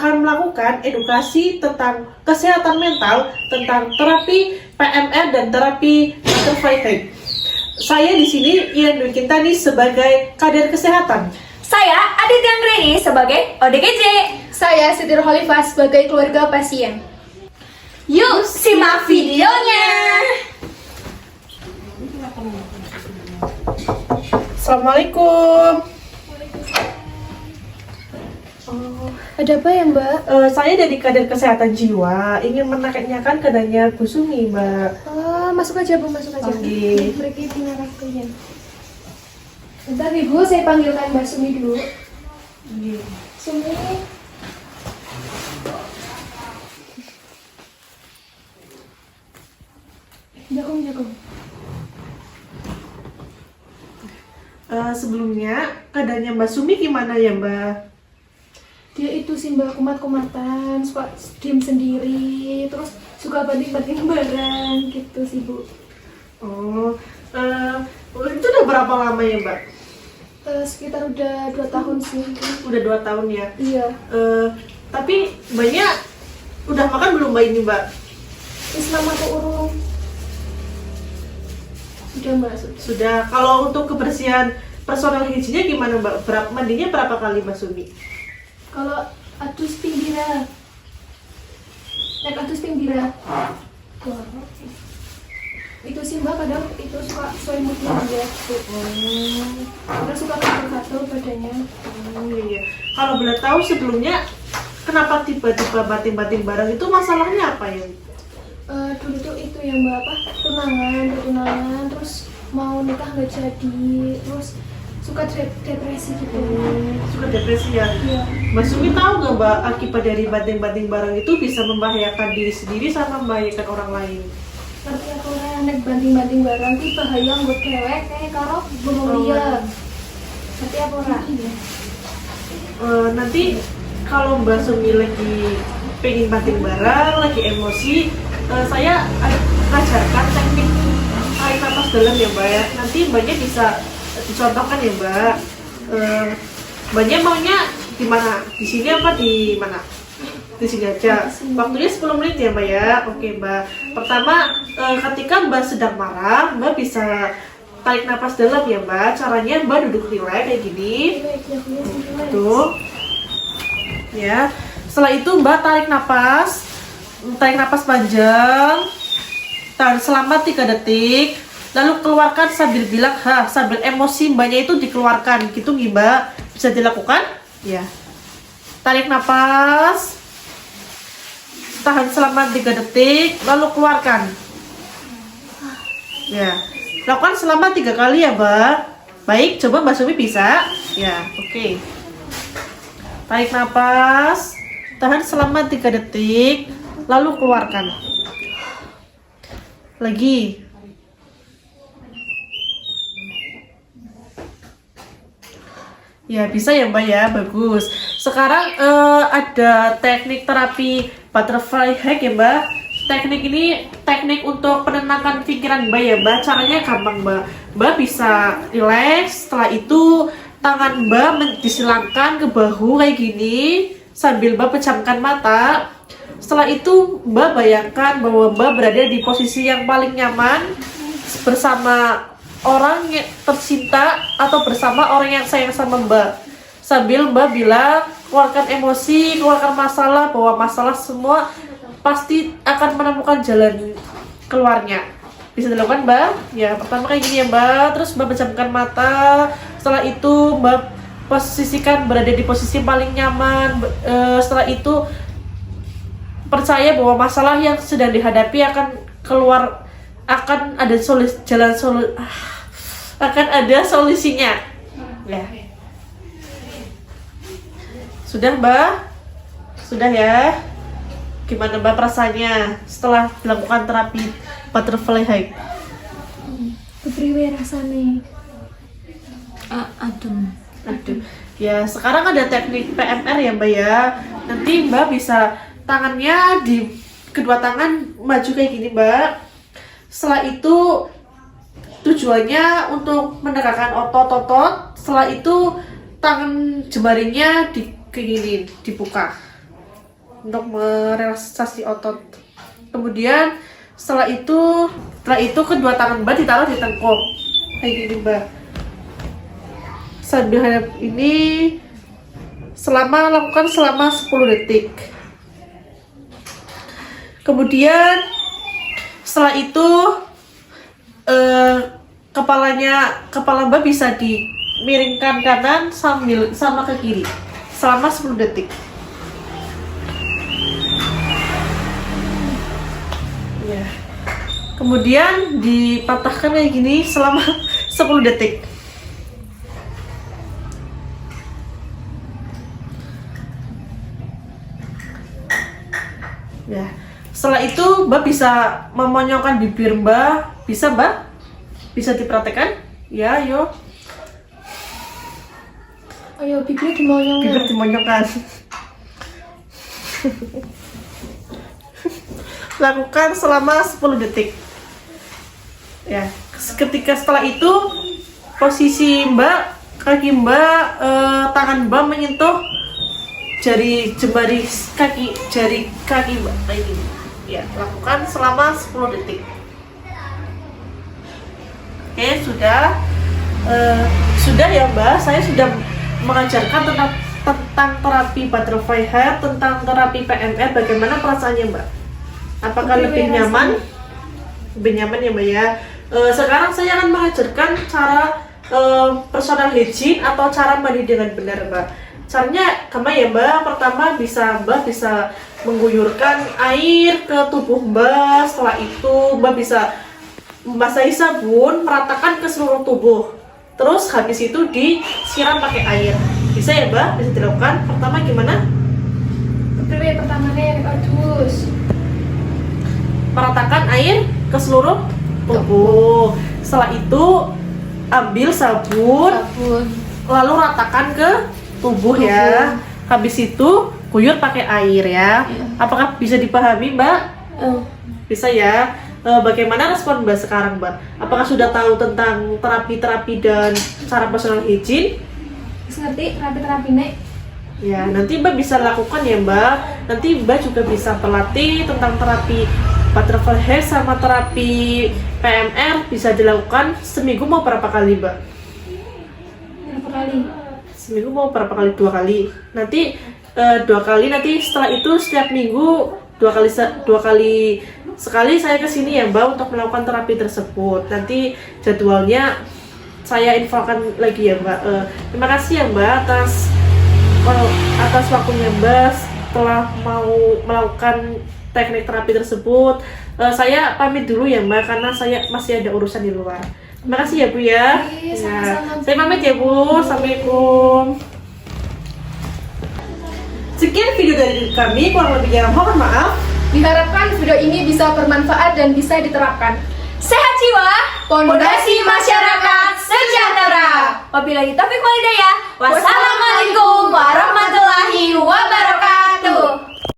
akan melakukan edukasi tentang kesehatan mental, tentang terapi PMR dan terapi butterfly hug. Saya di sini Iren Dwi Kintani sebagai kader kesehatan. Saya Aditya Anggreni sebagai ODGJ. Saya Siti Rohalifah sebagai keluarga pasien. Yuk simak videonya. Assalamualaikum. Ada apa ya Mbak? Saya dari kader kesehatan jiwa ingin menanyakan keadanya Bu Sumi, Mbak. Masuk aja Bu, masuk aja. Oke. Pergi tinggal waktunya. Bentar Ibu, saya panggilkan Mbak Sumi dulu. Sumi. Jagung. Sebelumnya keadaannya Mbak Sumi gimana ya, Mbak? Dia itu sih Mbak kumat-kumatan, suka diem sendiri, terus suka banting-banting barang gitu sih Bu. Itu udah berapa lama ya, Mbak? Sekitar udah 2 tahun sih. Udah 2 tahun ya. Iya. Tapi Mbaknya udah makan belum Mbak ini, Mbak? Islam atau urung? Sudah Mbak. Sudah. Kalau untuk kebersihan personal hygiene-nya gimana, Mbak? Mandinya berapa kali Mbak Sumi? Kalau atus pinggirnya, naik atus pinggirnya. Itu sih Mbak kadang itu suka selimutnya aja. Terus suka gatal-gatal badannya. Iya. Kalau boleh tahu sebelumnya kenapa tiba-tiba bating-bating barang itu masalahnya apa ya? Dulu tuh itu ya Mbak tunangan, terus mau nikah nggak jadi, terus suka depresi gitu. Suka depresi ya? Iya. Mbak Sumi tahu nggak Mbak akibat dari bating-bating barang itu bisa membahayakan diri sendiri sama membahayakan orang lain? Ngerti aku kan naik banting-banting barang itu bahaya buat cewek kayak karo bunuh dia. Ngerti apa ora? Nanti kalau Mbak Sumi lagi pengen banting barang, lagi emosi, saya ajarkan teknik tarik nafas dalam ya Mbak ya. Nanti Mbaknya bisa dicontohkan ya Mbak. Mbaknya maunya di mana? Di sini apa di mana? Di sini aja. Waktunya 10 menit ya Mbak ya. Oke Mbak. Pertama, ketika Mbak sedang marah, Mbak bisa tarik nafas dalam ya Mbak. Caranya Mbak duduk rileks kayak gini. Tuh. Ya. Setelah itu Mbak tarik napas panjang. Tahan selama 3 detik. Lalu keluarkan sambil bilang sambil emosi Mbaknya itu dikeluarkan gitu nih Mbak. Bisa dilakukan? Ya. Tarik napas. Tahan selama 3 detik, lalu keluarkan. Ya. Lakukan selama 3 kali ya, Mbak. Baik, coba Mbak Sumi bisa? Ya, oke. Tarik napas. Tahan selama 3 detik, lalu keluarkan. Lagi. Ya bisa ya Mbak ya, bagus. Sekarang ada teknik terapi butterfly hug ya Mbak. Teknik ini teknik untuk penenangkan pikiran Mbak ya Mbak. Caranya gampang Mbak. Mbak bisa relax. Setelah itu tangan Mbak disilangkan ke bahu kayak gini sambil Mbak pejamkan mata. Setelah itu Mbak bayangkan bahwa Mbak berada di posisi yang paling nyaman bersama orang yang tercinta atau bersama orang yang sayang sama Mbak. Sambil Mbak bilang, keluarkan emosi, keluarkan masalah, bahwa masalah semua pasti akan menemukan jalan keluarnya. Bisa dilakukan Mbak? Ya, pertama kayak gini ya Mbak. Terus Mbak pejamkan mata. Setelah itu Mbak posisikan berada di posisi paling nyaman. Setelah itu percaya bahwa masalah yang sedang dihadapi akan keluar, akan ada akan ada solusinya. Ya. Sudah Mbak? Sudah ya? Gimana Mbak perasaannya setelah dilakukan terapi butterfly hug? Kepriwe rasane? Aduh. Ya, sekarang ada teknik PMR ya Mbak ya. Nanti Mbak bisa tangannya di kedua tangan maju kayak gini Mbak. Setelah itu tujuannya untuk menegakkan otot-otot. Setelah itu tangan jemarinya kayak gini dibuka. untuk merelaksasi otot. Kemudian setelah itu kedua tangan Mbak ditaruh di tengkuk kayak gini Mbak, sambil hadap ini lakukan selama 10 detik. Kemudian setelah itu kepala Mbak bisa dimiringkan kanan sama ke kiri selama 10 detik. Ya. Kemudian dipatahkan kayak gini selama 10 detik. Ya. Setelah itu Mbak bisa memonyokkan bibir Mbak. Bisa Mbak? Bisa diperhatikan? Ya, yuk. Ayo bibir dimonyong. Bibir dimonyokkan. Lakukan selama 10 detik. Ya, ketika setelah itu posisi Mbak, kaki Mbak, tangan Mbak menyentuh jari kaki Mbak kayak gini. Ya, lakukan selama 10 detik. Oke, sudah ya Mbak, saya sudah mengajarkan tentang terapi butterfly hair, tentang terapi PMR. Bagaimana perasaannya Mbak? Apakah lebih nyaman? Lebih nyaman ya Mbak ya. Sekarang saya akan mengajarkan cara personal hygiene atau cara mandi dengan benar Mbak. Caranya gampang ya Mbak. Pertama Mbak bisa mengguyurkan air ke tubuh Mbak. Setelah itu Mbak bisa membasahi sabun, meratakan ke seluruh tubuh. Terus habis itu disiram pakai air. Bisa ya Mbak? Bisa dilakukan. Pertama gimana? Pertamanya adus. Meratakan air ke seluruh tubuh. Setelah itu ambil sabun, lalu ratakan ke tubuh ya. Habis itu guyur pakai air ya. Apakah bisa dipahami Mbak? Bisa ya. Bagaimana respon Mbak sekarang Mbak? Apakah sudah tahu tentang terapi-terapi dan cara personal hygiene? Ngerti terapi-terapi nek? Ya, nanti Mbak bisa lakukan ya Mbak. Nanti Mbak juga bisa berlatih tentang terapi butterfly hair sama terapi PMR. Bisa dilakukan seminggu mau berapa kali Mbak? Berapa kali? Seminggu mau berapa kali? 2 kali. Nanti 2 kali. Nanti setelah itu setiap minggu 2 kali sekali saya kesini ya Mbak untuk melakukan terapi tersebut. Nanti jadwalnya saya infokan lagi ya Mbak. Terima kasih ya Mbak atas waktunya Mbak setelah mau melakukan teknik terapi tersebut. Saya pamit dulu ya Mbak karena saya masih ada urusan di luar. Terima kasih ya Bu ya. Sama-sama. Saya pamit ya Bu. Assalamualaikum. Sekian video dari kami, kurang lebihnya mohon maaf. Diharapkan video ini bisa bermanfaat dan bisa diterapkan. Sehat jiwa, pondasi masyarakat sejahtera. Wabillahi taufiq wal hidayah. Wassalamualaikum warahmatullahi wabarakatuh.